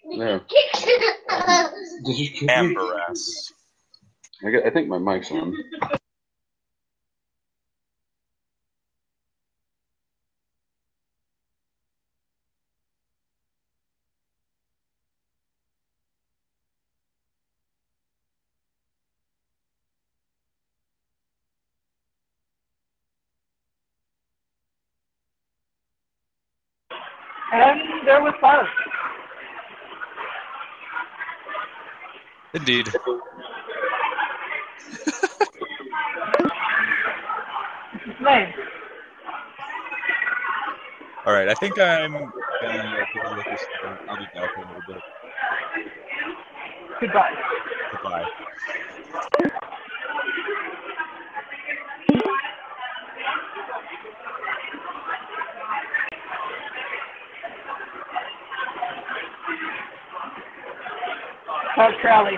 Yeah. Did you kick me? Amberess. I think my mic's on. And there was fire. Indeed. Name. All right, I think I'm gonna go with this one. I'll be back in a little bit. Goodbye. Goodbye. Crowley.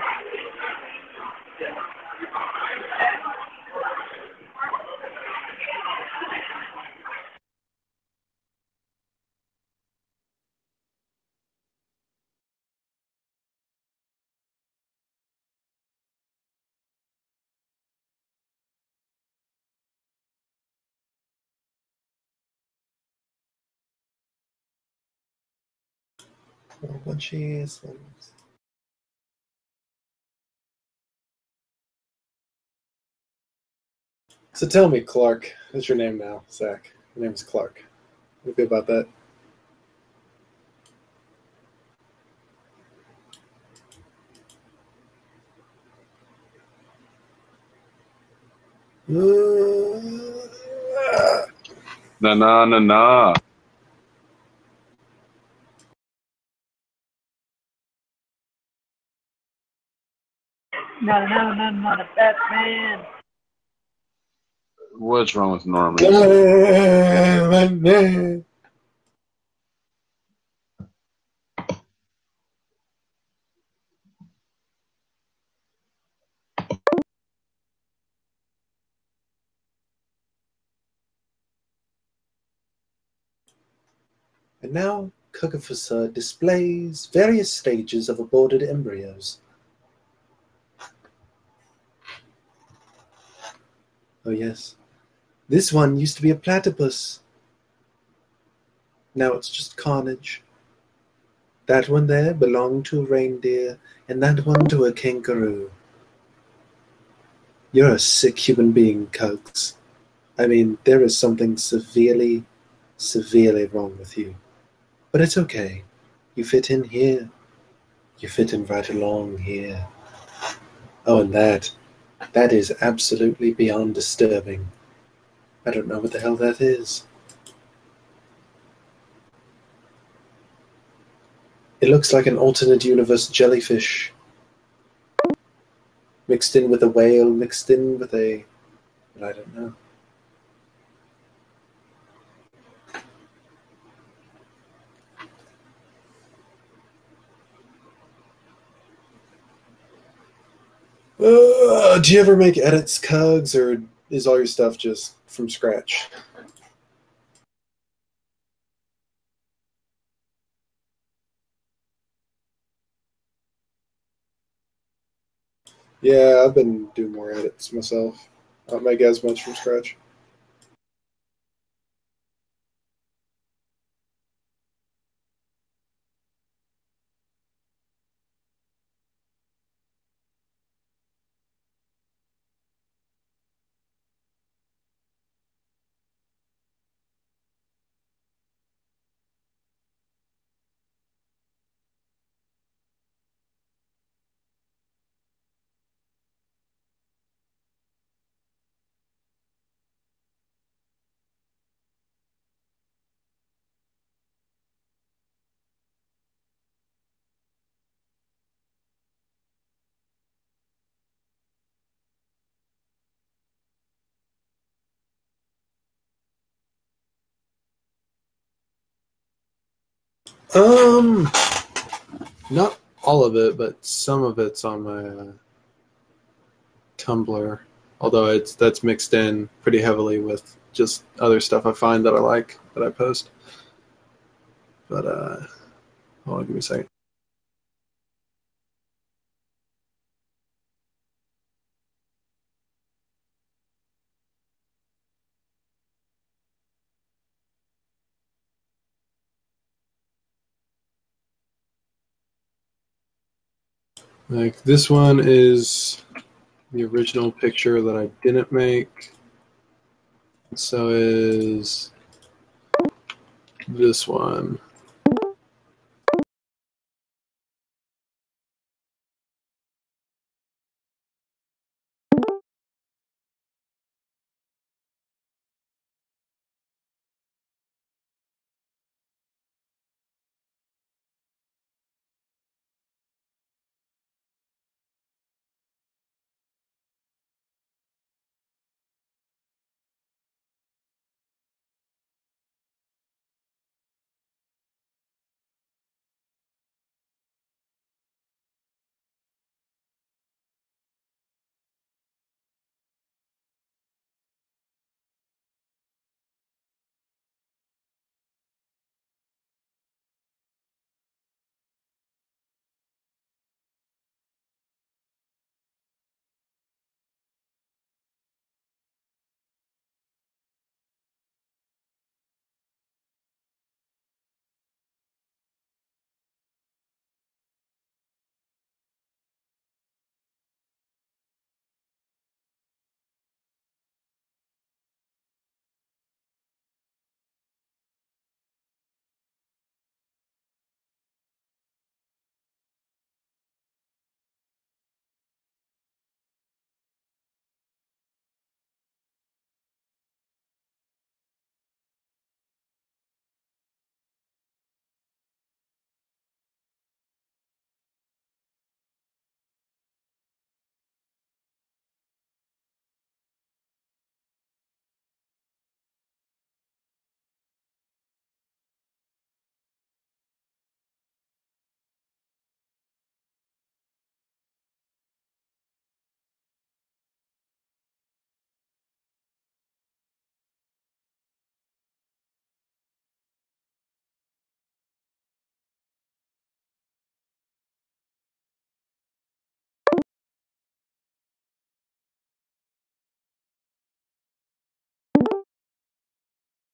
Bunchies. So tell me, Clark, that's your name now, Zach. Your name is Clark. What do you feel about that? Na. No, not a Batman. What's wrong with Norman? And now, Cucufusa displays various stages of aborted embryos. Oh yes, this one used to be a platypus. Now it's just carnage. That one there belonged to a reindeer, and that one to a kangaroo. You're a sick human being, Cugs. I mean, there is something severely, severely wrong with you. But it's okay. You fit in here. You fit in right along here. Oh, and that is absolutely beyond disturbing. I don't know what the hell that is. It looks like an alternate universe jellyfish. Mixed in with a whale, mixed in with a... but I don't know. Do you ever make edits, Cugs, or is all your stuff just from scratch? Yeah, I've been doing more edits myself. I don't make as much from scratch. Not all of it, but some of it's on my Tumblr. Although that's mixed in pretty heavily with just other stuff I find that I like that I post. But hold on, give me a second. Like this one is the original picture that I didn't make. So is this one.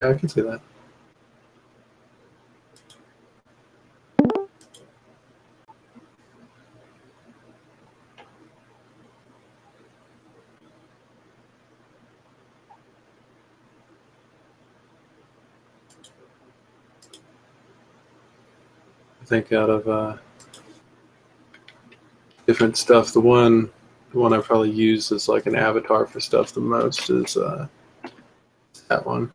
Yeah, I can see that. I think out of different stuff, the one I probably use as like an avatar for stuff the most is that one.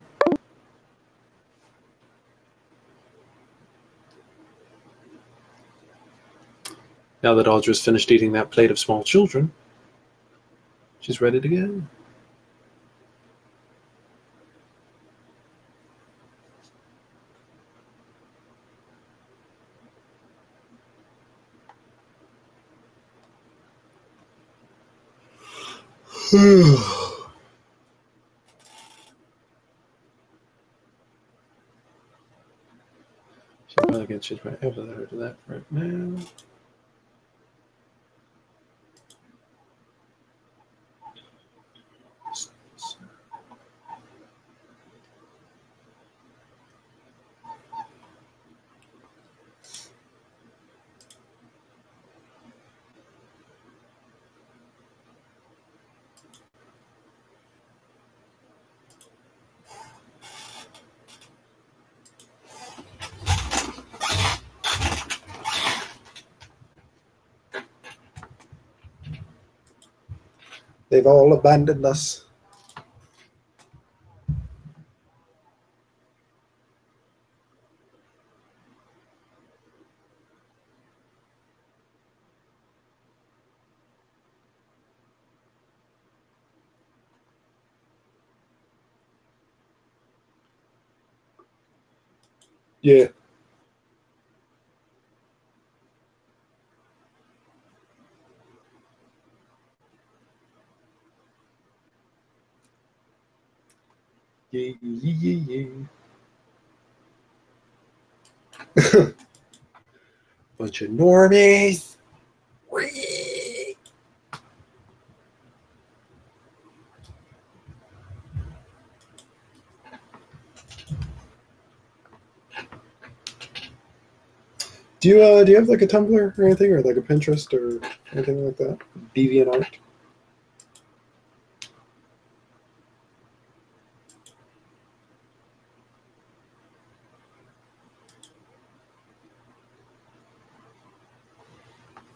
Now that Audra's finished eating that plate of small children, she's ready to go. She's probably going to change my avatar to that right now. They've all abandoned us. Yeah. Yeah. Bunch of normies. Do you have like a Tumblr or anything, or like a Pinterest or anything like that? DeviantArt?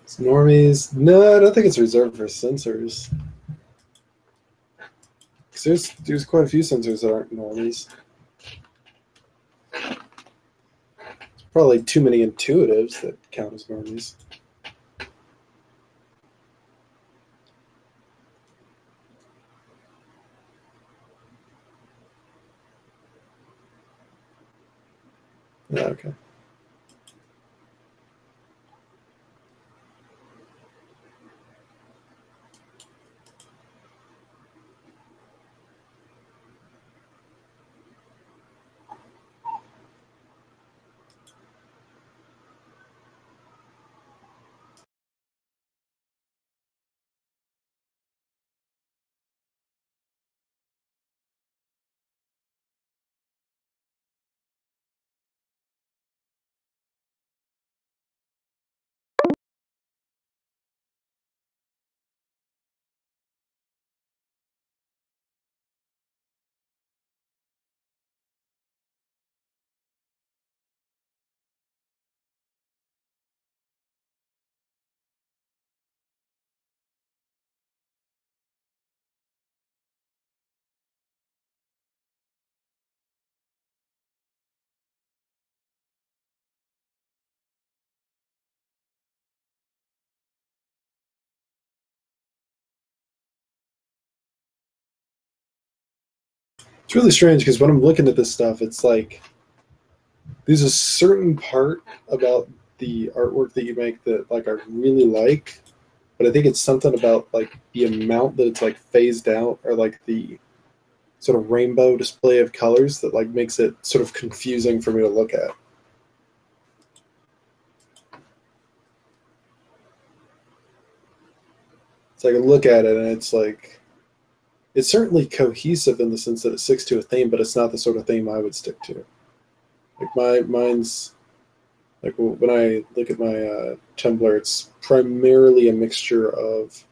It's normies. No, I don't think it's reserved for censors. 'Cause there's quite a few censors that aren't normies. There's probably too many intuitives that count as normies. Yeah, okay. It's really strange because when I'm looking at this stuff, it's like there's a certain part about the artwork that you make that like I really like, but I think it's something about like the amount that it's like phased out, or like the sort of rainbow display of colors that like makes it sort of confusing for me to look at. It's like I look at it and it's like it's certainly cohesive in the sense that it sticks to a theme, but it's not the sort of theme I would stick to. Like mine's like when I look at my Tumblr, it's primarily a mixture of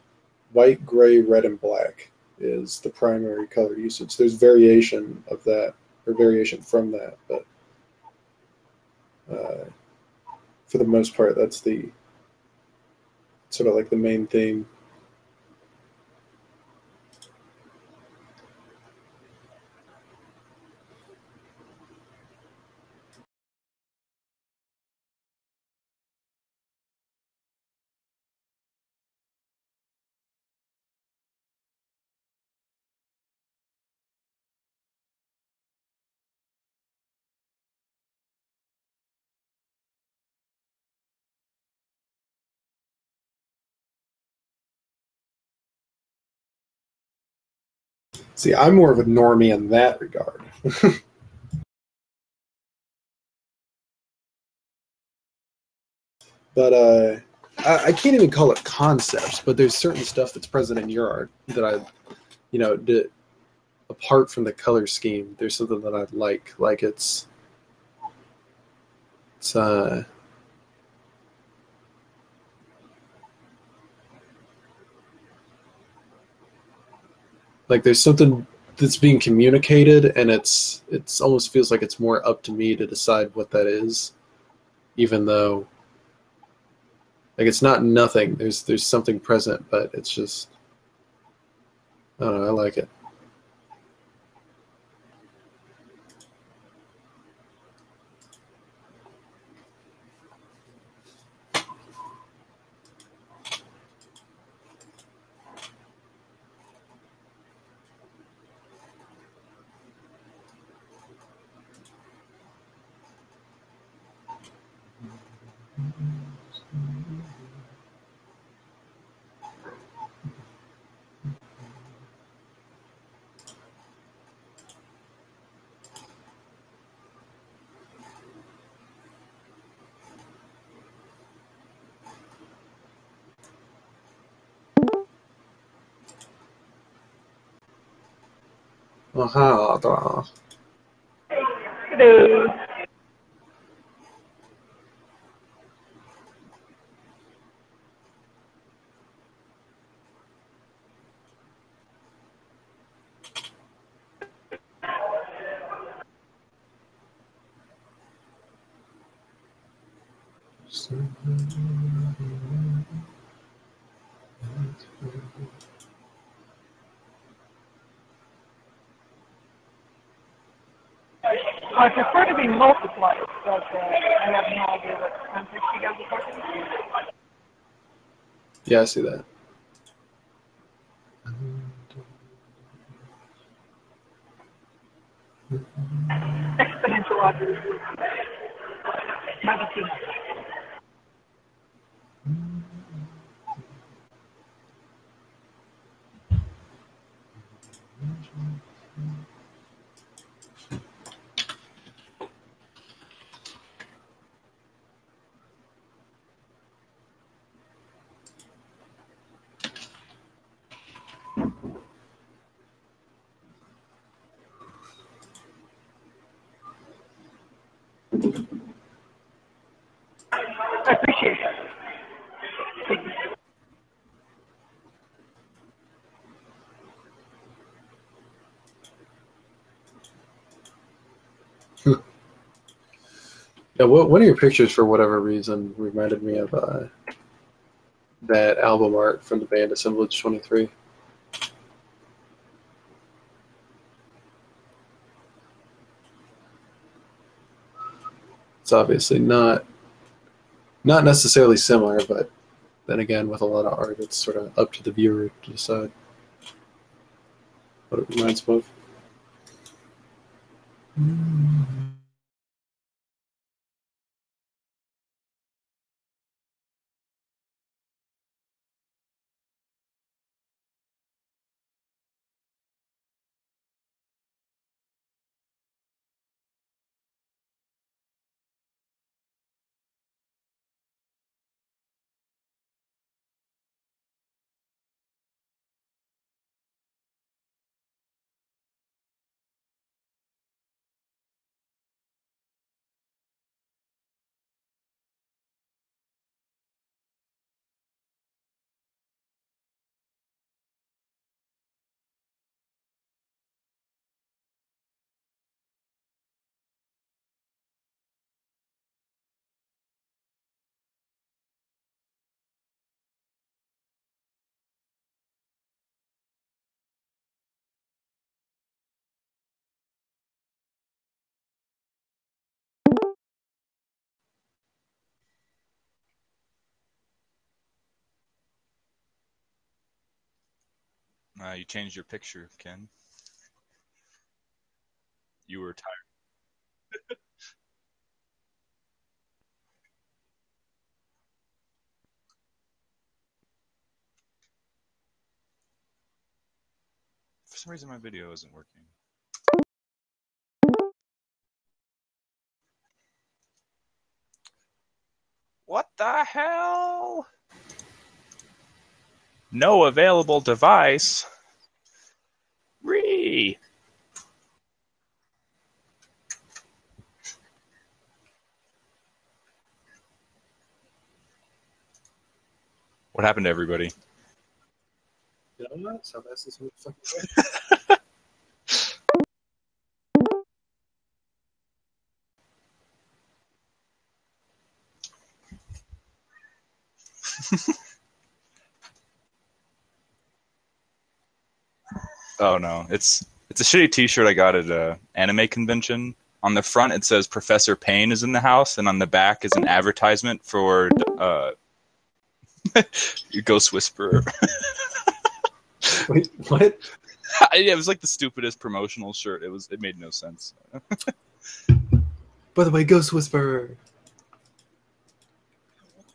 white, gray, red, and black is the primary color usage. There's variation of that, or variation from that, but for the most part, that's the sort of like the main theme. See, I'm more of a normie in that regard. But I can't even call it concepts, but there's certain stuff that's present in your art that I, apart from the color scheme, there's something that I like. Like it's like there's something that's being communicated, and it's almost feels like it's more up to me to decide what that is, even though like it's not nothing. There's something present, but it's just I don't know. I like it. Aha, Hello. I prefer to be multiplied, but I have no idea what context you guys are talking about. Yeah, I see that. Exponential operators. Magnitude. I appreciate that. Thank you. Yeah, one of your pictures, for whatever reason, reminded me of that album art from the band Assemblage 23. It's obviously not necessarily similar, but then again, with a lot of art, it's sort of up to the viewer to decide what it reminds them of. You changed your picture, Ken. You were tired. For some reason, my video isn't working. What the hell? No available device. Re. What happened to everybody? You know what? So that's this fucking Oh no, it's a shitty T-shirt I got at a anime convention. On the front it says Professor Payne is in the house, and on the back is an advertisement for Ghost Whisperer. Wait, what? It was like the stupidest promotional shirt. It made no sense. By the way, Ghost Whisperer.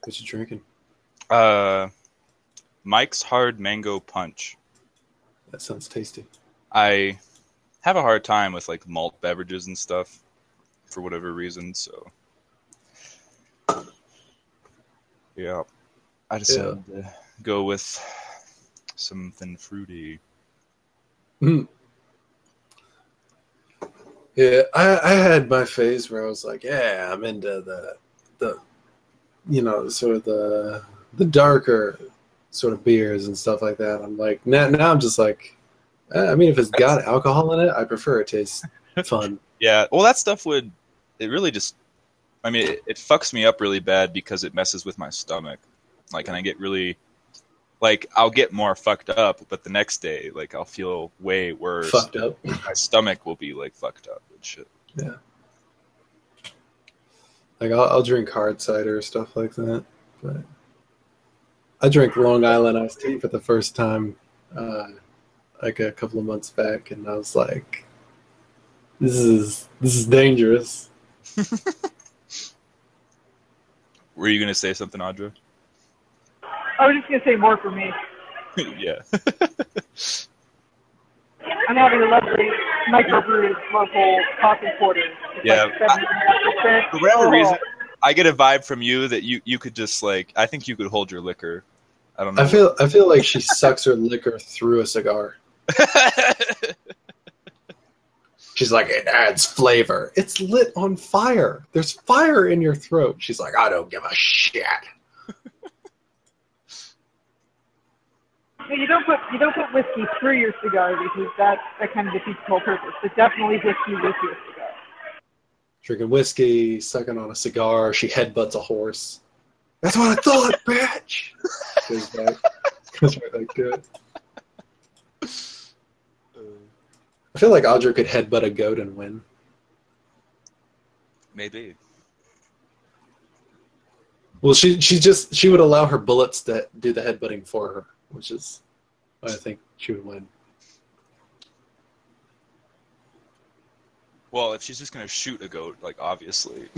What you drinking? Mike's Hard Mango Punch. That sounds tasty. I have a hard time with like malt beverages and stuff for whatever reason, so yeah, I decided to go with something fruity. Mm. Yeah, I had my phase where I was like, yeah, I'm into the you know, sort of the darker sort of beers and stuff like that. I'm like, now I'm just like, I mean, if it's got alcohol in it, I prefer it tastes fun. Yeah, well, that stuff it really just I mean, it fucks me up really bad because it messes with my stomach. Like, and I get really, like, I'll get more fucked up, but the next day, like, I'll feel way worse. Fucked up. My stomach will be, like, fucked up and shit. Yeah. Like, I'll drink hard cider, stuff like that. But I drank Long Island iced tea for the first time, like a couple of months back, and I was like, this is dangerous. Were you going to say something, Audra? I was just going to say more for me. Yeah. I'm having a lovely microbrewed local coffee porter. It's Yeah. like 7.5%. For whatever reason, I get a vibe from you that you could just, like, I think you could hold your liquor. I don't know. I feel like she sucks her liquor through a cigar. She's like, it adds flavor. It's lit on fire. There's fire in your throat. She's like, I don't give a shit. No, you don't put whiskey through your cigar because that kind of defeats the whole purpose. But definitely whiskey with your cigar. Drinking whiskey, sucking on a cigar. She headbutts a horse. That's what I thought, bitch. Goes back. Goes right back to it. I feel like Audra could headbutt a goat and win. Maybe. Well, she would allow her bullets to do the headbutting for her, which is why I think she would win. Well, if she's just going to shoot a goat, like, obviously.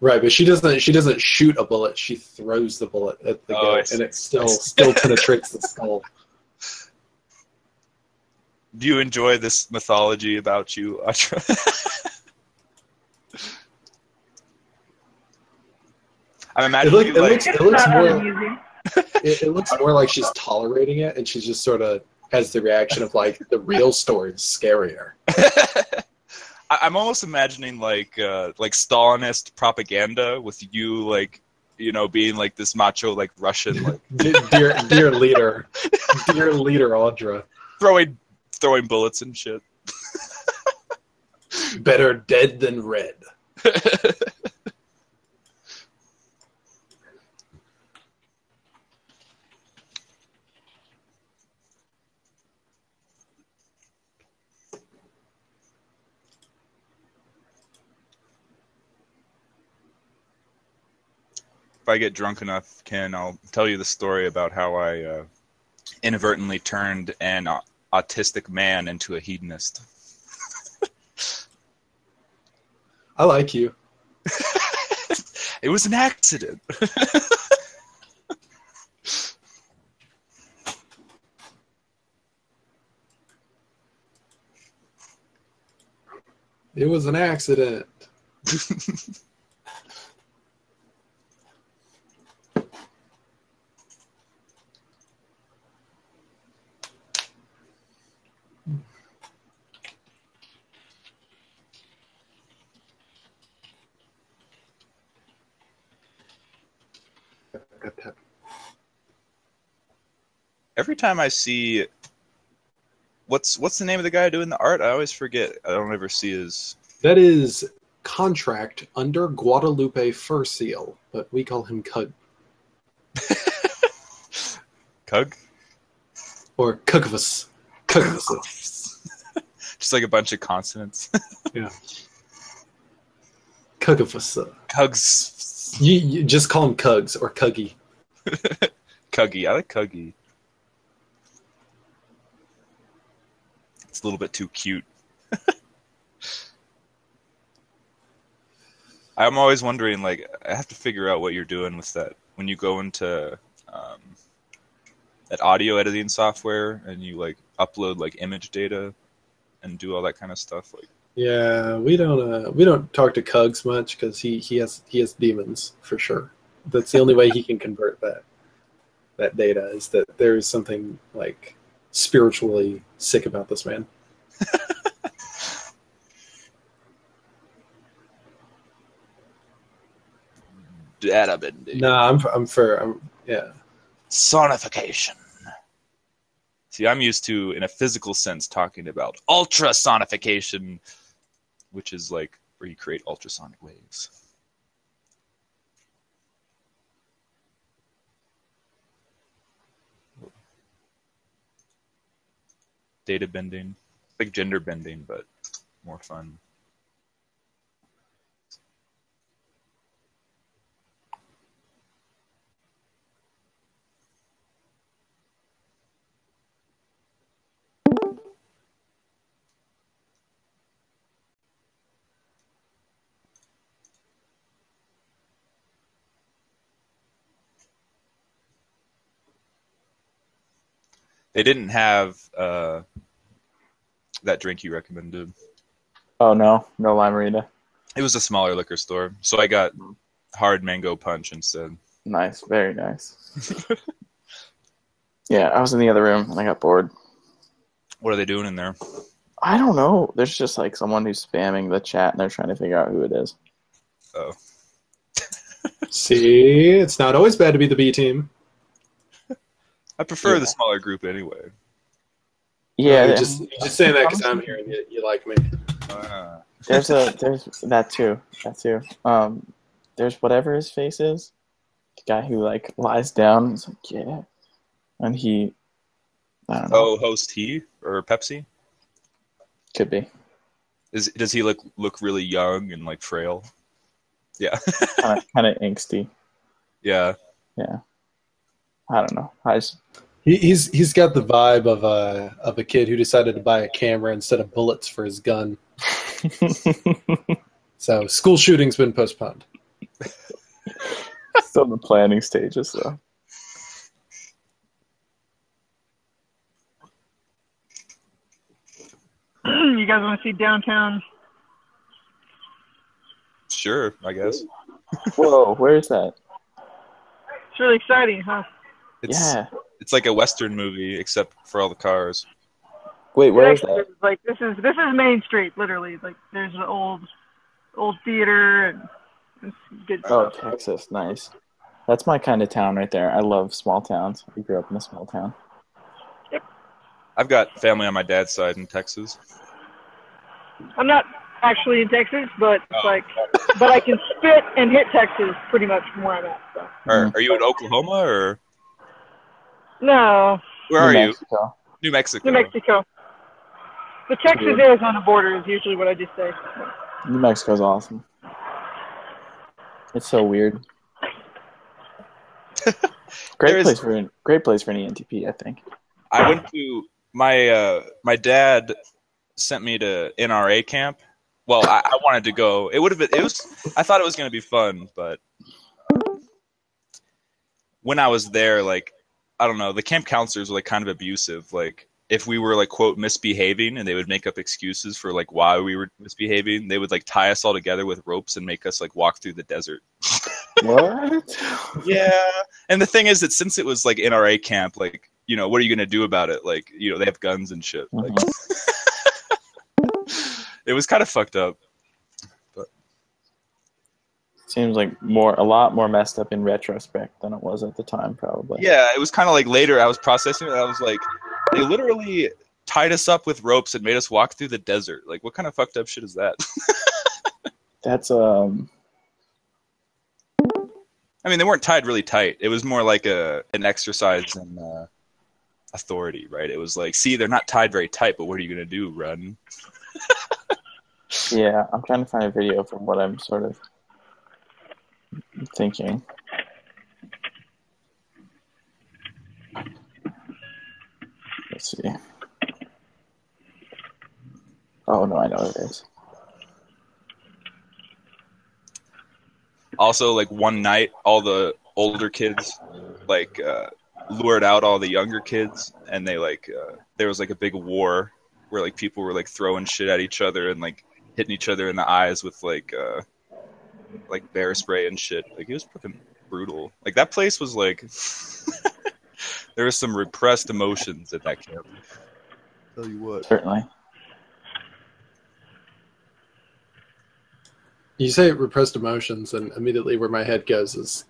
Right, but she doesn't shoot a bullet. She throws the bullet at the goat, and it still penetrates the skull. Do you enjoy this mythology about you, Audra? I'm imagining it looks more like she's tolerating it, and she just sort of has the reaction of like the real story is scarier. I'm almost imagining like Stalinist propaganda with you, like, you know, being like this macho, like, Russian, like dear leader Audra, throwing bullets and shit. Better dead than red. If I get drunk enough, Ken, I'll tell you the story about how I inadvertently turned an autistic man into a hedonist. I like you. It was an accident. It was an accident. Every time I see what's the name of the guy doing the art, I always forget. I don't ever see his. That is Contract under Guadalupe Fur Seal, but we call him Cug. Cug? Or Cugvus. Cugvus. Just like a bunch of consonants. Yeah. Cugvus. Cugs. You just call him Cugs or Cuggy. Cuggy. I like Cuggy. It's a little bit too cute. I'm always wondering, like, I have to figure out what you're doing with that. When you go into that audio editing software and you, like, upload, like, image data and do all that kind of stuff. Like, yeah, we don't talk to Cugs much because he has demons for sure. That's the only way he can convert that data, is that there is something, like, spiritually sick about this man. Data bending. No, I'm yeah. Sonification. See, I'm used to, in a physical sense, talking about ultrasonification, which is like where you create ultrasonic waves. Data bending, like gender bending, but more fun. They didn't have that drink you recommended. Oh no Limerita. It was a smaller liquor store, so I got hard mango punch instead. Nice, very nice. Yeah, I was in the other room and I got bored. What are they doing in there? I don't know. There's just like someone who's spamming the chat and they're trying to figure out who it is. Oh. See, it's not always bad to be the B team. I prefer Yeah. the smaller group anyway. Yeah, You're just saying that because I'm here and you like me. there's that too. There's whatever his face is. The guy who like lies down and is like, yeah. And he I don't know. Oh, host he or Pepsi? Could be. Does he look really young and like frail? Yeah. Kind of angsty. Yeah. Yeah. I don't know. He's got the vibe of a kid who decided to buy a camera instead of bullets for his gun. So school shooting's been postponed. Still in the planning stages though. You guys want to see downtown? Sure, I guess. Whoa, where is that? It's really exciting, huh? Yeah. It's like a Western movie except for all the cars. Wait, where is Actually, that? Like this is Main Street, literally. Like there's an old theater and it's good Oh, stuff. Texas. Nice. That's my kind of town right there. I love small towns. I grew up in a small town. I've got family on my dad's side in Texas. I'm not actually in Texas, but Oh. but I can spit and hit Texas pretty much from where I'm at. So. Are you in Oklahoma or No, where are New you? Mexico. New Mexico. New Mexico. The Texas-Arizona border is usually what I just say. New Mexico's awesome. It's so weird. Great place for an ENTP, I think. I went to my dad sent me to NRA camp. Well, I wanted to go. I thought it was going to be fun, but when I was there, like, I don't know, the camp counselors were like kind of abusive. Like, if we were like, quote, misbehaving, and they would make up excuses for like why we were misbehaving, they would like tie us all together with ropes and make us like walk through the desert. What? Yeah. And the thing is that since it was like NRA camp, like, you know, what are you going to do about it? Like, you know, they have guns and shit. Like, it was kind of fucked up. But Seems like a lot more messed up in retrospect than it was at the time, probably. yeah, it was kind of like later I was processing it. I was like, they literally tied us up with ropes and made us walk through the desert. Like, what kind of fucked up shit is that? That's I mean, they weren't tied really tight. It was more like an exercise in authority, right? It was like, see, they're not tied very tight, but what are you going to do, run? yeah. I'm trying to find a video from what I'm sort of thinking. Let's see. Oh no, I know what it is. Also, like, one night, all the older kids, like, lured out all the younger kids, and they, like, there was, like, a big war where, like, people were, like, throwing shit at each other and, like, hitting each other in the eyes with, like bear spray and shit. Like, it was fucking brutal. Like, that place was, like, there was some repressed emotions at that camp. Tell you what. Certainly. You say repressed emotions, and immediately where my head goes is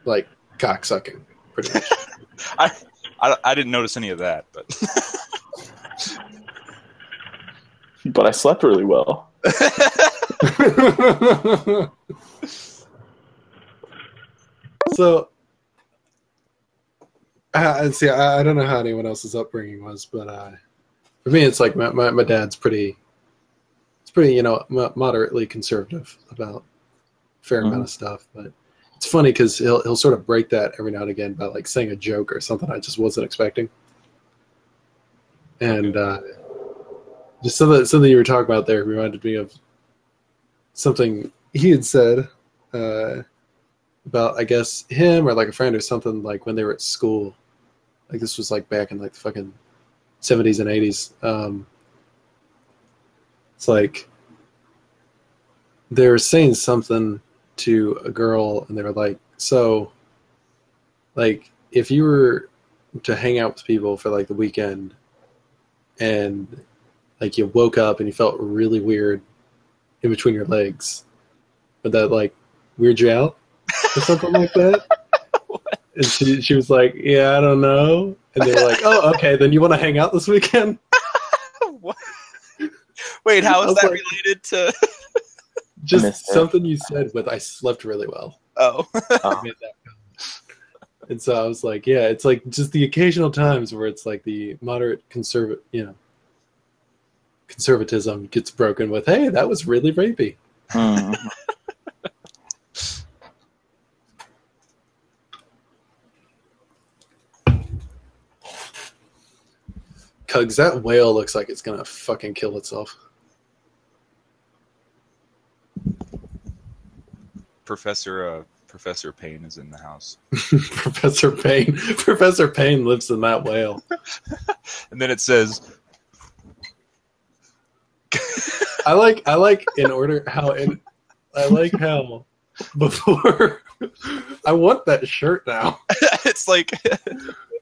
like cocksucking, pretty much. I didn't notice any of that, but But I slept really well. So, and see, I don't know how anyone else's upbringing was, but for me, it's like my dad's pretty, moderately conservative about a fair amount of stuff. But it's funny because he'll sort of break that every now and again by like saying a joke or something I just wasn't expecting. And just something you were talking about there reminded me of something he had said about, I guess, him or like a friend or something, like when they were at school. Like this was like back in like the fucking 70s and 80s. It's like they were saying something to a girl and they were like, so like if you were to hang out with people for like the weekend and like you woke up and you felt really weird in between your legs, would that like weird you out or something like that? And she was like, yeah, I don't know. And they were like, oh, okay, then you want to hang out this weekend? What? Wait, how is that like, related to? Just something you said with I slept really well. Oh. I made that comment. And so I was like, yeah, it's like just the occasional times where it's like the moderate conservatism gets broken with, hey, that was really rapey. Cugs, that whale looks like it's gonna fucking kill itself. Professor Payne is in the house. Professor Payne lives in that whale. And then it says, I like before I want that shirt now. it's like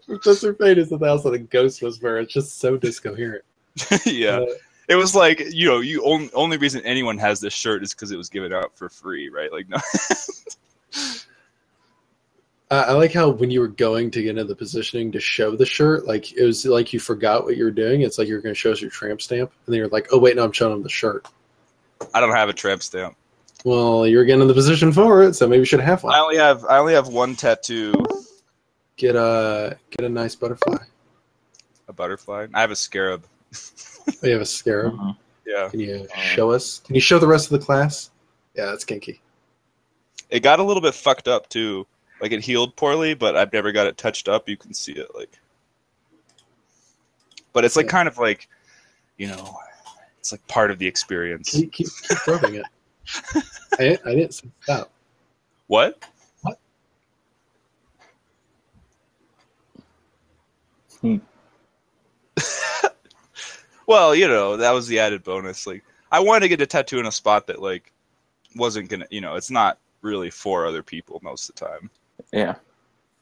Professor Payne is in the house of the Ghost Whisperer. It's just so discoherent. Yeah. It was like, only reason anyone has this shirt is because it was given out for free, right? Like, no. I like how when you were going to get into the positioning to show the shirt, like it was like you forgot what you were doing. It's like you were going to show us your tramp stamp, and then you're like, "Oh wait, no, I'm showing them the shirt." I don't have a tramp stamp. Well, you're getting in the position for it, so maybe you should have one. I only have one tattoo. Get a nice butterfly. A butterfly. I have a scarab. Oh, you have a scarab. Yeah. Can you show us? Can you show the rest of the class? Yeah, that's kinky. It got a little bit fucked up too. Like it healed poorly, but I've never got it touched up. You can see it, like. But it's like kind of like, it's like part of the experience. Keep rubbing it. I didn't say stop. What? Well, that was the added bonus. Like, I wanted to get a tattoo in a spot that like wasn't gonna, it's not really for other people most of the time. Yeah.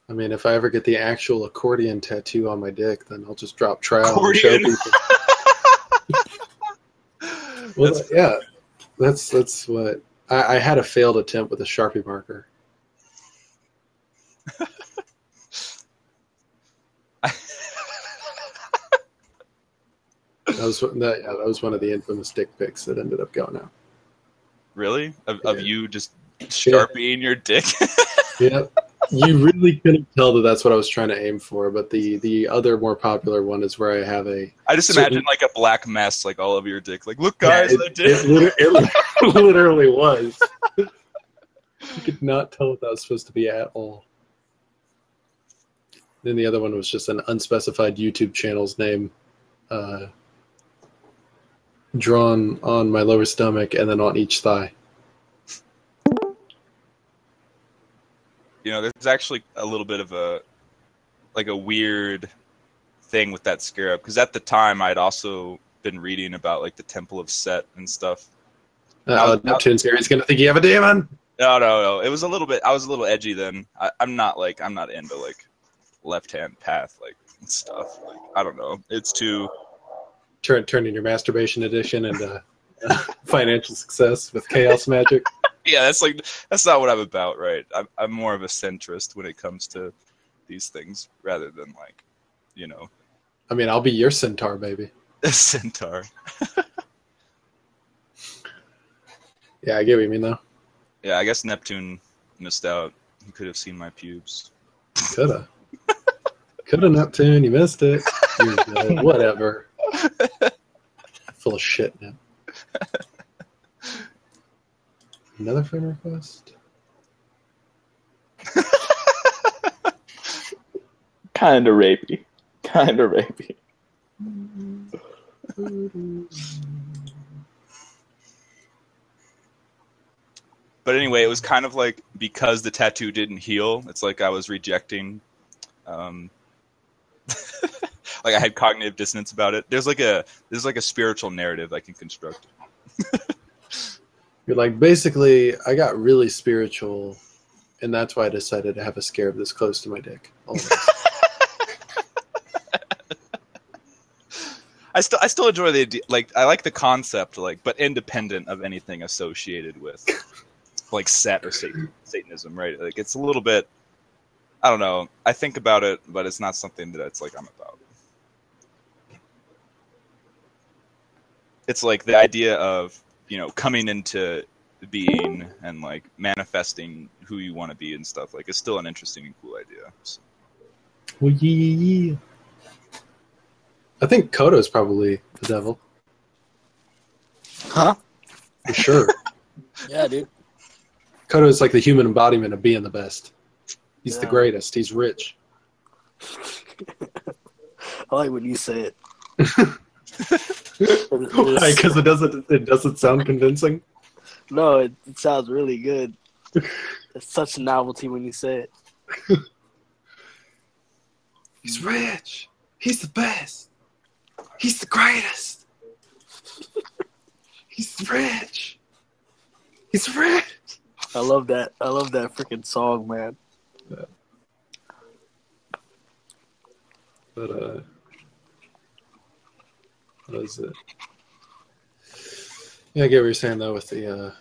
I mean, if I ever get the actual accordion tattoo on my dick, then I'll just drop trowel and Accordion. show people. Well, yeah, that's what I had a failed attempt with a Sharpie marker. That was one of the infamous dick pics that ended up going out. Really? Of you just sharpieing your dick? Yeah. You really couldn't tell that that's what I was trying to aim for, but the other more popular one is where I have I just imagine like a black mess, like all over your dick. Like, look, guys, I did. It literally was. You could not tell what that was supposed to be at all. Then the other one was just an unspecified YouTube channel's name, drawn on my lower stomach and then on each thigh. There's actually a little bit of a weird thing with that scarab, because at the time I'd also been reading about like the Temple of Set and stuff. Neptune's here. He's gonna think you have a demon. No. It was a little bit. I was a little edgy then. I'm not into like left-hand path like stuff. Like, I don't know. It's too turning your masturbation addiction into financial success with chaos magic. Yeah, that's not what I'm about, right? I'm more of a centrist when it comes to these things, rather than like, I mean, I'll be your centaur, baby. A centaur. Yeah, I get what you mean, though. Yeah, I guess Neptune missed out. He could have seen my pubes. Coulda. Coulda, Neptune. You missed it. You're good. Whatever. Full of shit, man. Another friend request? Kinda rapey. Kinda rapey. But anyway, it was kind of like because the tattoo didn't heal. It's like I was rejecting, like I had cognitive dissonance about it. There's like a spiritual narrative I can construct. You're like, basically, I got really spiritual, and that's why I decided to have a scarab this close to my dick. I still enjoy the idea. Like, I like the concept, like, but independent of anything associated with like Set or Satanism, right? Like, it's a little bit, I don't know. I think about it, but it's not something that it's like I'm about. It's like the idea of, you know, coming into being and like manifesting who you want to be and stuff. Like, it's still an interesting and cool idea. So. Well, yeah. I think Kodo's probably the devil. Huh? For sure. Yeah, dude. Kodo is like the human embodiment of being the best. He's the Yeah. greatest. He's rich. I like when you say it. Why? Because it doesn't sound convincing. No, it sounds really good. It's such a novelty when you say it. He's rich. He's the best. He's the greatest. He's rich. He's rich. I love that. I love that freaking song, man. But what is it? Yeah, I get what you're saying though with the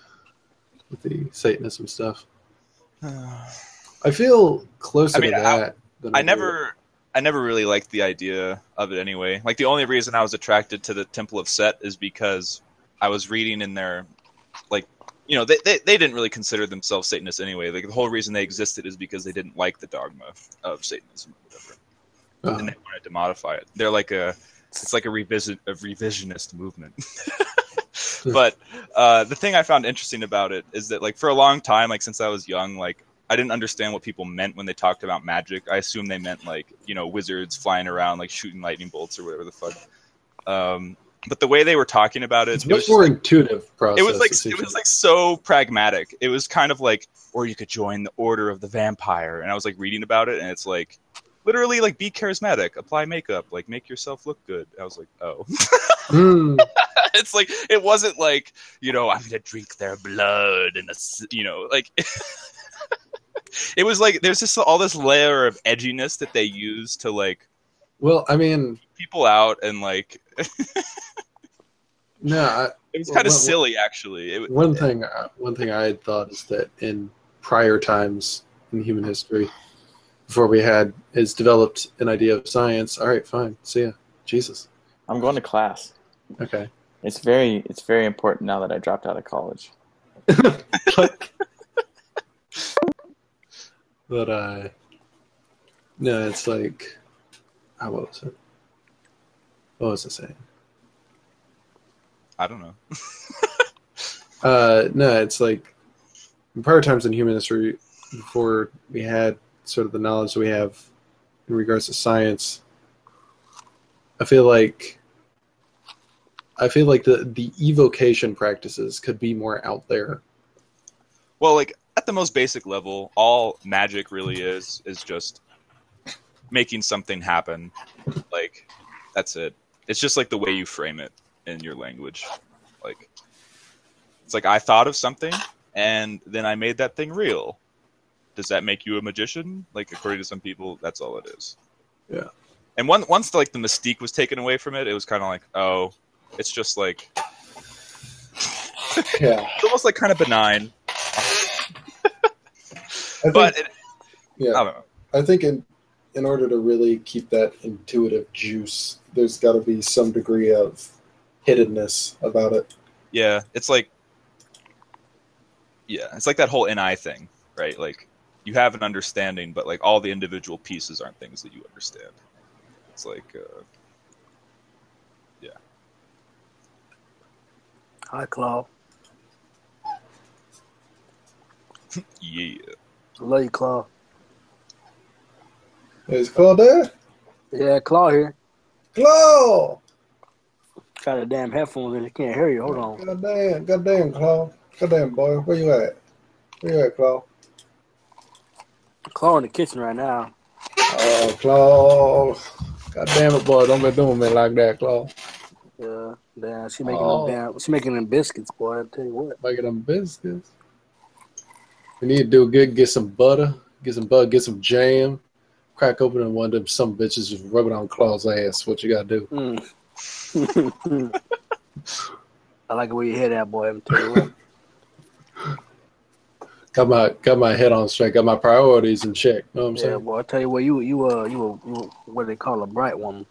Satanism stuff. I feel closer to that than I never really liked the idea of it anyway. Like, the only reason I was attracted to the Temple of Set is because I was reading in their, like, you know, they didn't really consider themselves Satanists anyway. Like, the whole reason they existed is because they didn't like the dogma of Satanism or whatever. And they wanted to modify it. They're like it's like a revisionist movement. But the thing I found interesting about it is that, like, for a long time, like, since I was young, like, I didn't understand what people meant when they talked about magic. I assumed they meant, like, you know, wizards flying around, like, shooting lightning bolts or whatever the fuck. But the way they were talking about it, it's much more intuitive process. It was like so pragmatic. It was kind of like, or you could join the Order of the Vampire. And I was like reading about it, and it's like, literally, like, be charismatic, apply makeup, like, make yourself look good. I was like, oh. It's like, it wasn't like, you know, I'm going to drink their blood and, you know, like, it was like, there's just all this layer of edginess that they use to, like, well, I mean, people out and, like, no, it was kind of silly, actually. One thing I had thought is that in prior times in human history, before we had is developed an idea of science. All right, fine. See ya. Jesus. I'm going to class. Okay. It's very important now that I dropped out of college. But no, it's like, what was it? What was I saying? I don't know. No, it's like in prior times in human history, before we had sort of the knowledge that we have in regards to science, I feel like the evocation practices could be more out there. Well, like, at the most basic level, all magic really is just making something happen. Like, that's it. It's just like the way you frame it in your language. Like, it's like, I thought of something and then I made that thing real. Does that make you a magician? Like, according to some people, that's all it is. Yeah. And once like the mystique was taken away from it, it was kind of like, oh, it's just like, yeah, it's almost like kind of benign. I don't know. I think in order to really keep that intuitive juice, there's got to be some degree of hiddenness about it. Yeah, it's like, Yeah, it's like that whole NI thing, right? Like you have an understanding, but like all the individual pieces aren't things that you understand. It's like, yeah. Hi, Claw. Yeah. Love you, Claw. Is Claw there? Yeah, Claw here. Claw! Got the damn headphones in. I can't hear you. Hold on. Goddamn, Claw. Goddamn, boy. Where you at? Where you at, Claw? Claw in the kitchen right now. Oh, Claw. God damn it, boy. Don't be doing me like that, Claw. Yeah, damn. She making them biscuits, boy. I tell you what. Making them biscuits. You need to do good. Get some butter. Get some jam. Crack open one of them some bitches, just rub it on Claw's ass. What you gotta do? I like the way you hear that, boy. I'm telling you what. Got my head on straight. Got my priorities in check. Know what I'm Yeah, saying? boy. I tell you what, you what they call a bright woman.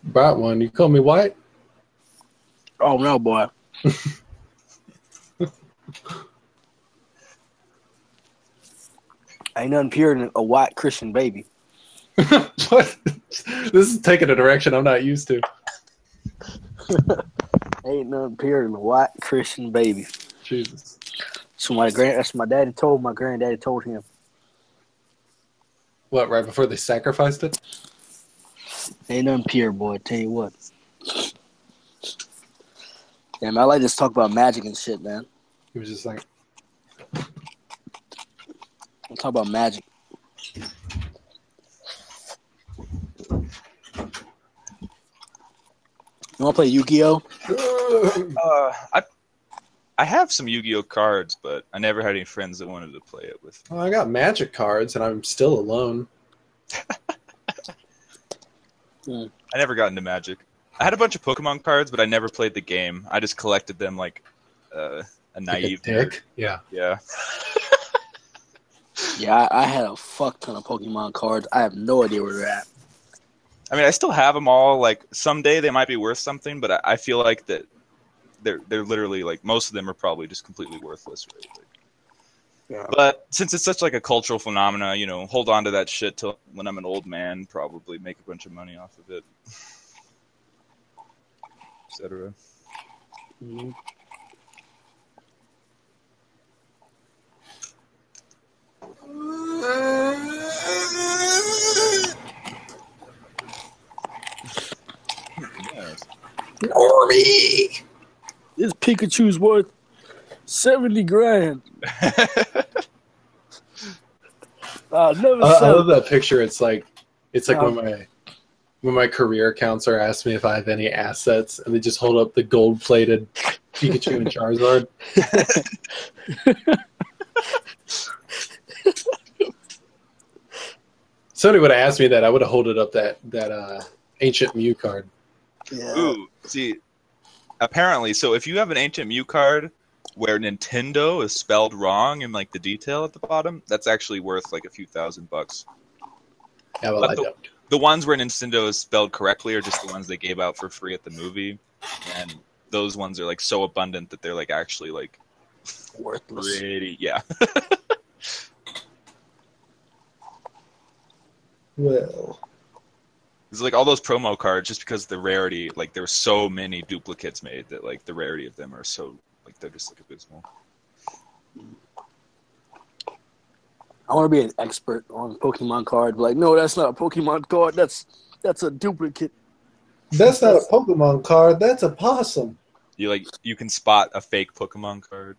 Bright one. You call me white? Oh no, boy. Ain't nothing pure than a white Christian baby. What? This is taking a direction I'm not used to. Ain't nothing pure than a white Christian baby. Jesus. So that's my daddy told my granddaddy told him. What, right before they sacrificed it? Ain't nothing pure, boy. I tell you what. Damn, I like to talk about magic and shit, man. He was just like, We'll talk about magic. You want to play Yu-Gi-Oh? I have some Yu-Gi-Oh cards, but I never had any friends that wanted to play it with me. well, I got magic cards and I'm still alone. I never got into Magic. I had a bunch of Pokemon cards, but I never played the game. I just collected them like a naive like a dick. Yeah. Yeah. Yeah, I had a fuck ton of Pokemon cards. I have no idea where they're at. I mean, I still have them all. Like someday they might be worth something, but I feel like that they're literally like most of them are probably just completely worthless. Right? Like, Yeah. but since it's such like a cultural phenomena, you know, hold on to that shit till when I'm an old man, probably make a bunch of money off of it, etc. Mm-hmm. Yes. Normie! This Pikachu's worth 70 grand. Never I said. love that picture. It's like when my career counselor asks me if I have any assets, and they just hold up the gold-plated Pikachu and Charizard. Somebody would have asked me that, I would have holded up that Ancient Mew card. Yeah. Ooh, see, apparently, so if you have an Ancient Mew card where Nintendo is spelled wrong in like the detail at the bottom, that's actually worth like a few $1,000. Yeah, well, But I don't. The ones where Nintendo is spelled correctly are just the ones they gave out for free at the movie, and those ones are like so abundant that they're like actually like Worthless. pretty, yeah. Well, It's like all those promo cards, just because the rarity, like there were so many duplicates made that like the rarity of them are so like they're just like abysmal. I want to be an expert on Pokemon cards. Like, no, that's not a Pokemon card. That's a duplicate. that's not a Pokemon card. That's a possum. You can spot a fake Pokemon card.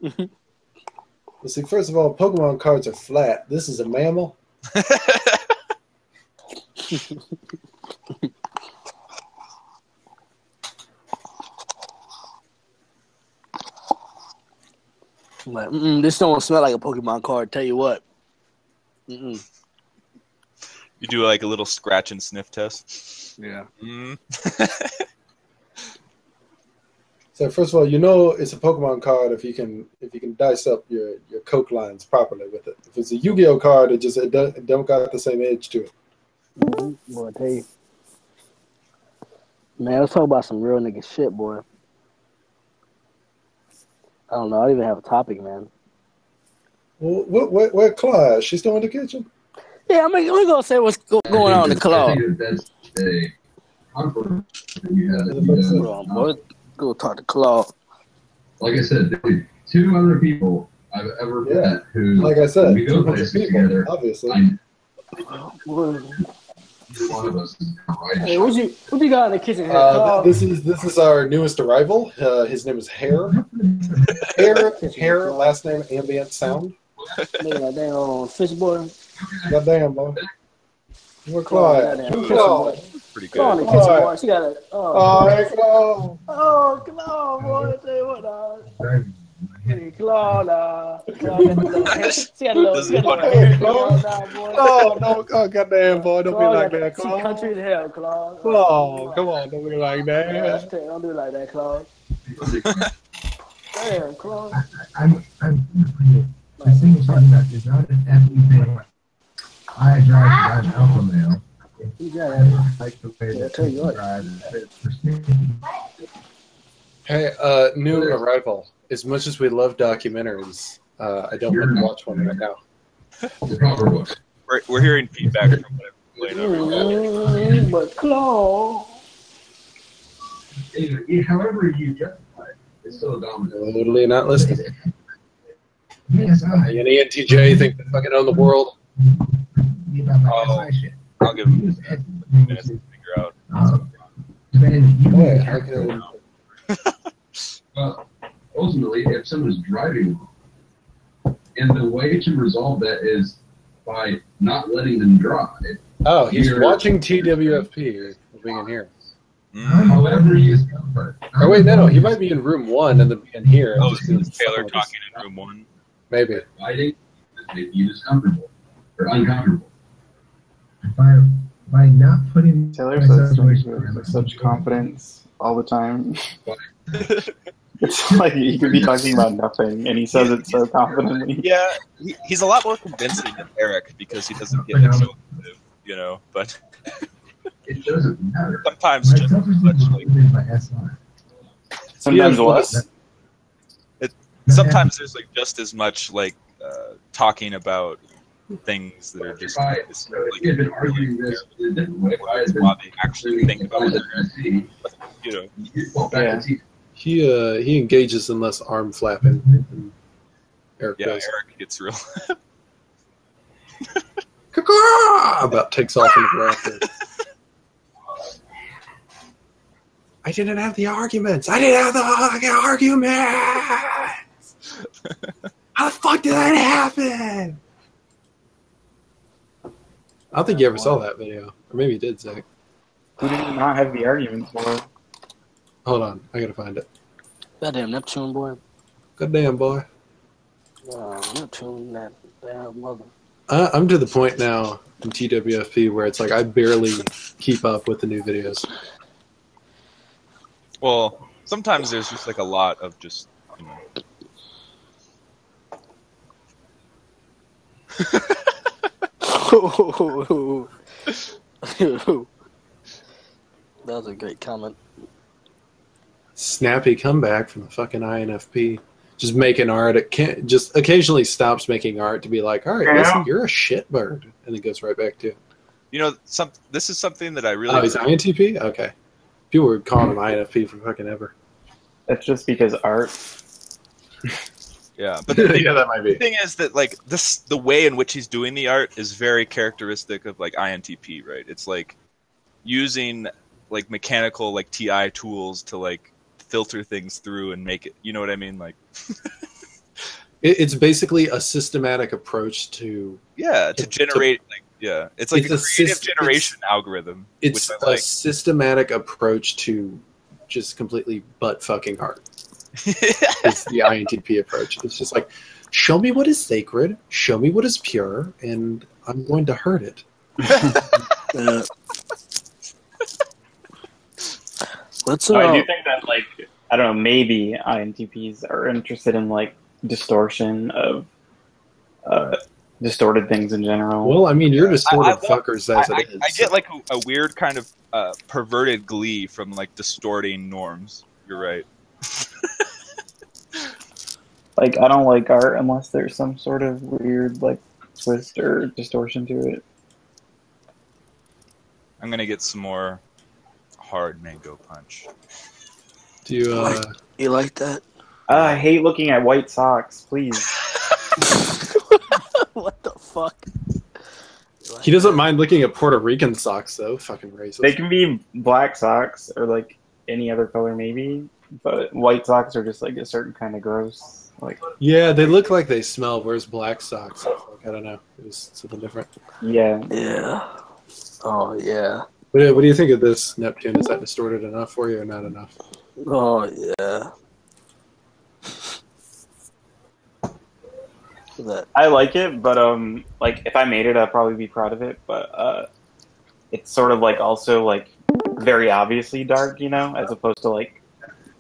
Well, see, first of all, Pokemon cards are flat. This is a mammal. I'm like, this don't smell like a Pokemon card. Tell you what. You do like a little scratch and sniff test. Yeah. So first of all, you know it's a Pokemon card if you can dice up your Coke lines properly with it. If it's a Yu-Gi-Oh card, it don't got the same edge to it. Boy, I tell you. Man, let's talk about some real nigga shit, boy. I don't know. I don't even have a topic, man. Well, what class? She's still in the kitchen? Yeah, I'm gonna say what's going on in the club. I think that's a conflict that you had. Hold on, boy. Go talk to Claude. Like I said, there were 2 other people I've ever met who, Like I said, we go 200 places people, together. obviously. One of us is right. Hey, what you got in the kitchen here, Claude? This is our newest arrival. His name is Hare. Hare. Last name Ambient Sound. Making that damn fish boy. Goddamn, boy. We're Claude. Claude. Pretty Claude in good. the kitchen, boy. She got a. Oh, hey, Claude. Oh, Claude, boy. I tell you what, hey, Claude, she got a little hair going on, boy. No, oh, goddamn, boy. Don't be like that, She Claude. country as hell, Claude. Claude, come on. Don't be like that. Don't do it like that, Claude. Damn, Claude. The thing you're talking about is not an FE. I drive an alpha male. You got I it. like the way Yeah, that tell you what. drive for Hey, new arrival. As much as we love documentaries, I don't want to watch one right now. the proper book. We're hearing feedback from whatever played over. But Claude. However you justify it, it's still a dominant. Totally not listening. Yes, Hey, and ENTJ think they fucking own the world. I'll give him a few minutes to figure out. Well, ultimately, if someone's driving wrong, and the way to resolve that is by not letting them drive. Oh, he's watching TWFP. Being in here. However you discover. Oh wait, no, he might be in room 1 and in here. Oh, Just is Taylor being- talking in room 1? Maybe. Fighting that make you discomfortable or uncomfortable. By not putting Taylor says things with such confidence all the time. It's like he could be talking about nothing, and he says it so confidently. Yeah, he's a lot more convincing than Eric because he doesn't get into it, you know. But it doesn't matter. sometimes just as much like Sometimes what? sometimes there's like just as much like talking about things that are just like, You've been arguing this in a different way. while they actually think about what they're going to do. You know, Yeah. He engages in less arm flapping. than Eric yeah, does. Eric gets real. About takes off in the rafters. I didn't have the arguments. I didn't have the fucking arguments. How the fuck did that happen? I don't think you ever saw that video. Or maybe you did, Zach. Who did he not have the arguments for? Hold on. I gotta find it. Goddamn Neptune, boy. Goddamn, boy. Neptune, that damn mother. I'm to the point now in TWFP where it's like I barely keep up with the new videos. Well, sometimes there's just like a lot of just, you know. That was a great comment. Snappy comeback from the fucking INFP. Just making art. It can't just occasionally stops making art to be like, all right, listen, you're a shitbird, and then goes right back to. You know, this is something that I really. Oh, he's INTP. Okay, people were calling him INFP for fucking ever. That's just because art. Yeah, but the thing, Yeah, that might be. the thing is that like the way in which he's doing the art is very characteristic of like INTP, right? It's like using like mechanical like TI tools to like filter things through and make it. You know what I mean? Like, It's basically a systematic approach to. yeah, to generate like it's like It's a a creative sys- generation algorithm. It's which a I like. systematic approach to just completely butt fucking art. It's the INTP approach. It's just like, show me what is sacred, show me what is pure, and I'm going to hurt it. Let's I do think that, like, I don't know, maybe INTPs are interested in, like, distortion of distorted things in general. Well, I mean, you're distorted I- fuckers as it is. I get like a weird kind of perverted glee from like distorting norms. You're right. Like, I don't like art unless there's some sort of weird, like, twist or distortion to it. I'm gonna get some more hard mango punch. Do you You like that? I hate looking at white socks, please. What the fuck? He doesn't mind looking at Puerto Rican socks though. Fucking racist. They can be black socks or, like, any other color maybe, but white socks are just, like, a certain kind of gross. Like, Yeah, they look like they smell, whereas black socks, like, I don't know. It was something different. yeah. Yeah. Oh yeah. What do you think of this, Neptune? Is that distorted enough for you or not enough? Oh yeah. That. I like it, but like if I made it, I'd probably be proud of it. But it's sort of like also like very obviously dark, you know, as opposed to like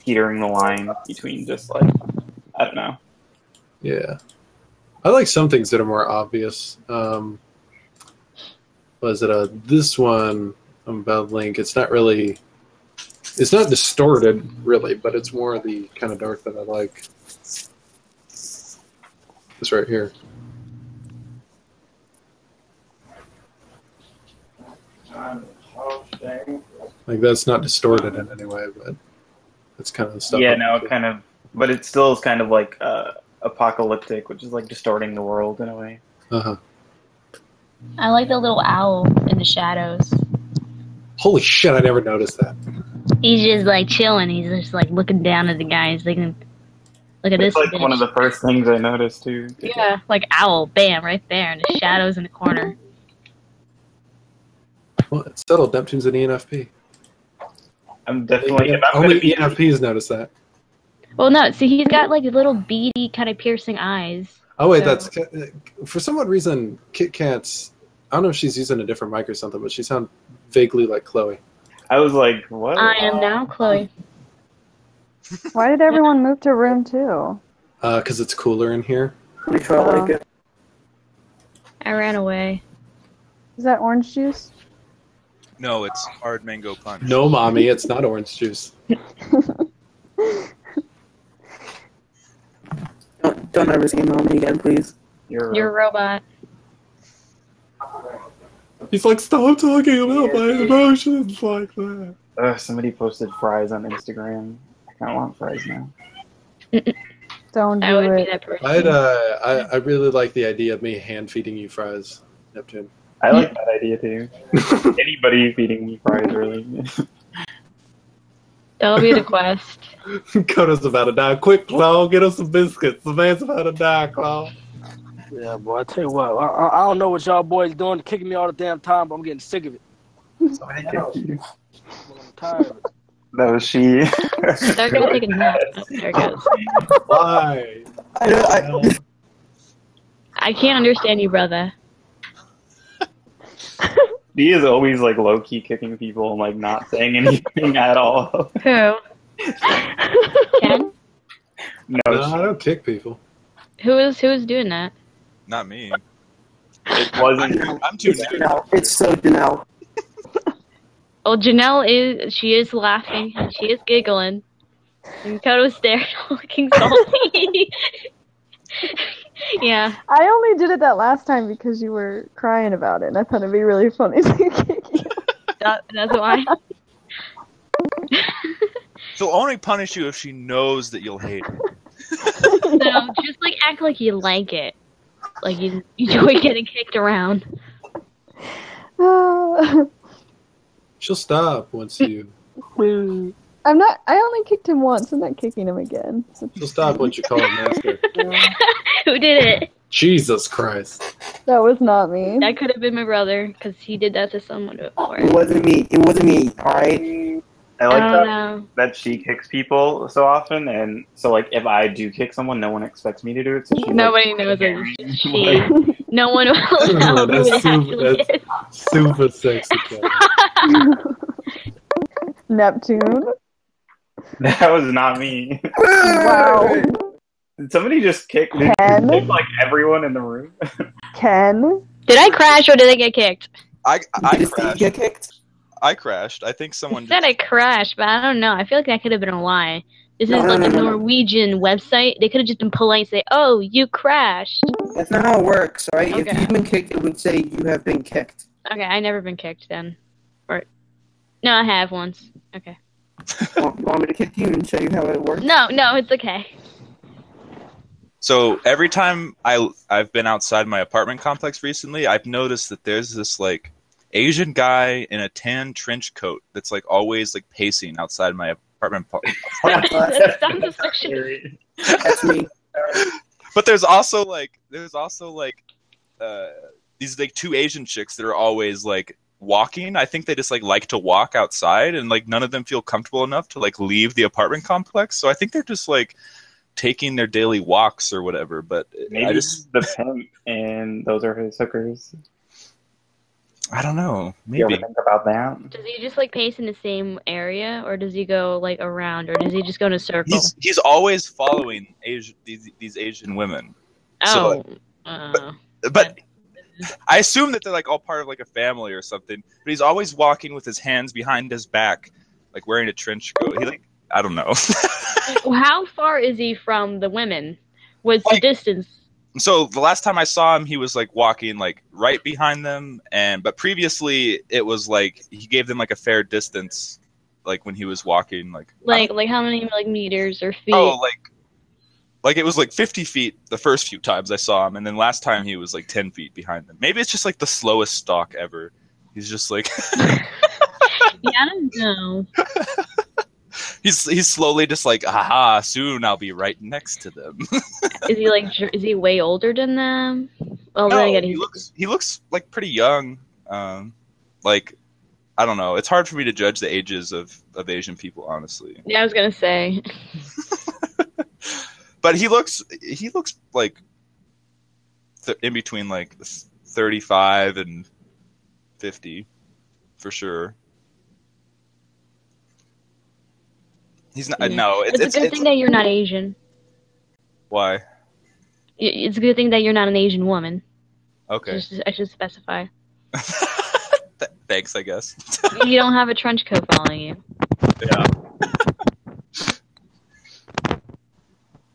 teetering the line between just like I don't know. Yeah, I like some things that are more obvious. Was it this one about Link? It's not distorted really, but it's more the kind of dark that I like. This right here. Like that's not distorted in any way, but it's kind of the stuff. Yeah, no, it kind of, but it still is kind of like apocalyptic, which is like distorting the world in a way. I like the little owl in the shadows. Holy shit! I never noticed that. He's just like chilling. He's just like looking down at the guy. He's like, look at It's this. like bitch. one of the first things I noticed too. Yeah, like owl, bam, right there in the shadows in the corner. Well, it's settled. Neptune's an ENFP. I'm definitely Only ENFPs notice that. Well, no, see, he's got like little beady, kind of piercing eyes. Oh wait, So- that's for some odd reason. Kit Kat's. I don't know if she's using a different mic or something, but she sounds vaguely like Chloe. I was like, what? I am now Chloe. Why did everyone move to room 2? Because it's cooler in here. We felt like it. I ran away. Is that orange juice? No, it's hard mango punch. No, mommy, it's not orange juice. Don't ever email me again, please. You're a robot. He's like, stop talking about my emotions like that. Somebody posted fries on Instagram. I kind of want fries now. Don't I do would be it. that person. I really like the idea of me hand feeding you fries, Neptune. I like that idea too. Anybody feeding me fries, really. That'll be the quest. Coda's about to die. Quick, Claw, get us some biscuits. The man's about to die, Claw. Yeah, boy. I tell you what. I don't know what y'all boys doing, kicking me all the damn time, but I'm getting sick of it. I'm tired of it. That was she. They're gonna take a nap. Oh, there it goes. Why? I can't understand you, brother. He is always like low key kicking people and like not saying anything at all. Who? Ken? No, I don't kick people. Who is doing that? Not me. it wasn't. I'm too new. It's so Janelle. Well, Janelle she is laughing and she is giggling. And Kodo's there looking salty. Yeah. I only did it that last time because you were crying about it, and I thought it'd be really funny to kick you. That's why. She'll only punish you if she knows that you'll hate her. So just like act like you like it. Like you enjoy getting kicked around. She'll stop once you. I'm not. I only kicked him once. I'm not kicking him again. She'll stop once you call him master. Who did it? Jesus Christ. That was not me. That could have been my brother because he did that to someone before. It wasn't me. It wasn't me. All right. I like I don't know. that she kicks people so often, and so like if I do kick someone, no one expects me to do it. So she's, Nobody like, knows it's she. No one will know who it actually is. Super sexy. Neptune. That was not me. Wow. Did somebody just kick? Did Ken? you kick like everyone in the room? Ken. Did I crash or did I get kicked? I Did Steve crashed. get kicked? I crashed. I think someone. I said I crashed, but I don't know. I feel like that could have been a lie. This No, is no, like no, a no. Norwegian website. They could have just been polite and say, "Oh, you crashed." That's not how it works, right? If Okay. you've been kicked, it would say you have been kicked. Okay, I never been kicked then. Or no, I have once. Okay. You want me to kick you and show you how it works? No, it's okay. So every time I've been outside my apartment complex recently, I've noticed that there's this like Asian guy in a tan trench coat that's like always like pacing outside my apartment. That sounds so shit. That's me. But there's also like these like two Asian chicks that are always like walking. I think they just like to walk outside, and like none of them feel comfortable enough to like leave the apartment complex. So I think they're just like taking their daily walks or whatever. But Maybe I just he's the pimp and those are his hookers. I don't know. You ever Maybe. think about that? Does he just like pace in the same area, or does he go like around, or does he just go in a circle? He's always following these Asian women. Oh. But I assume that they're like all part of like a family or something. But he's always walking with his hands behind his back, like wearing a trench coat. He like I don't know. How far is he from the women? What's the distance? So the last time I saw him, he was like walking like right behind them, but previously it was like he gave them like a fair distance, like when he was walking, like how many like meters or feet? oh like it was like 50 feet the first few times I saw him, and then last time he was like 10 feet behind them. Maybe it's just like the slowest stalk ever. He's just like yeah, I don't know. he's slowly just like, haha, soon I'll be right next to them. Is he way older than them? Well, No, then again, he looks like pretty young. Like I don't know. It's hard for me to judge the ages of Asian people, honestly. yeah, I was gonna say. But he looks like in between like 35 and 50 for sure. He's not. Yeah. No, It's a good thing that you're not Asian. Why? It's a good thing that you're not an Asian woman. Okay. I should specify. Thanks, I guess. You don't have a trench coat following you. Yeah.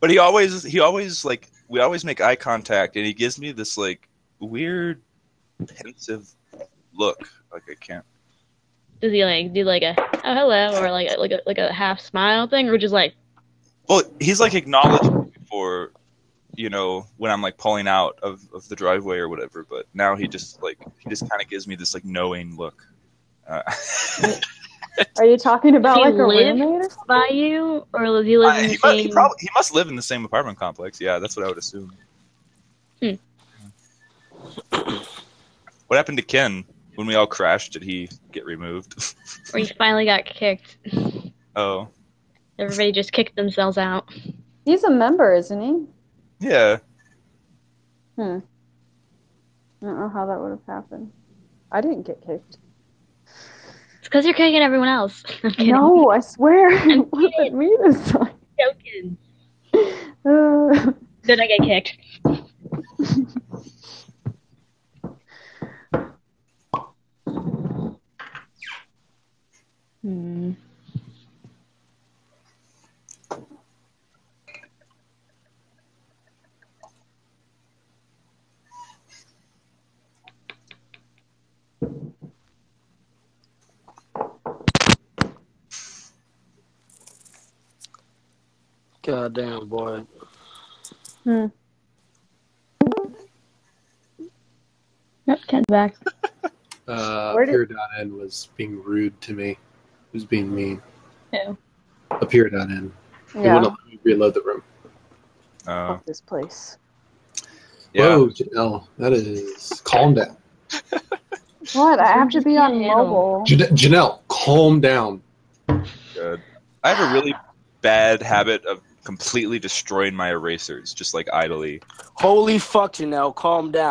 But he always like we always make eye contact, and he gives me this like weird pensive look. Like I can't. Does he like do like a oh hello or like a half smile thing, or just like? Well, he's like acknowledged me before, when I'm like pulling out of the driveway or whatever. But now he just kind of gives me this like knowing look. Are you talking about Does like he a live roommate or something? by you, or does he live in the same? He must live in the same apartment complex. Yeah, that's what I would assume. Hmm. What happened to Ken when we all crashed? Did he get removed? Or he finally got kicked. Oh. Everybody just kicked themselves out. He's a member, isn't he? Yeah. I don't know how that would have happened. I didn't get kicked. It's because you're kicking everyone else. I'm kidding. No, I swear. I'm Look at me this time. joking. Uh, Did I get kicked? Hmm. Goddamn, boy. Yep, Ken's back. Appear.n was being rude to me. He was being mean. Who? Appear.n. He Yeah. wouldn't let me reload the room. Fuck this place. Yeah. Whoa, Janelle, that is... Calm down. What? I have to be on mobile. Janelle, calm down. Good. I have a really bad habit of completely destroying my erasers, just like idly. Holy fuck, Janelle, calm down.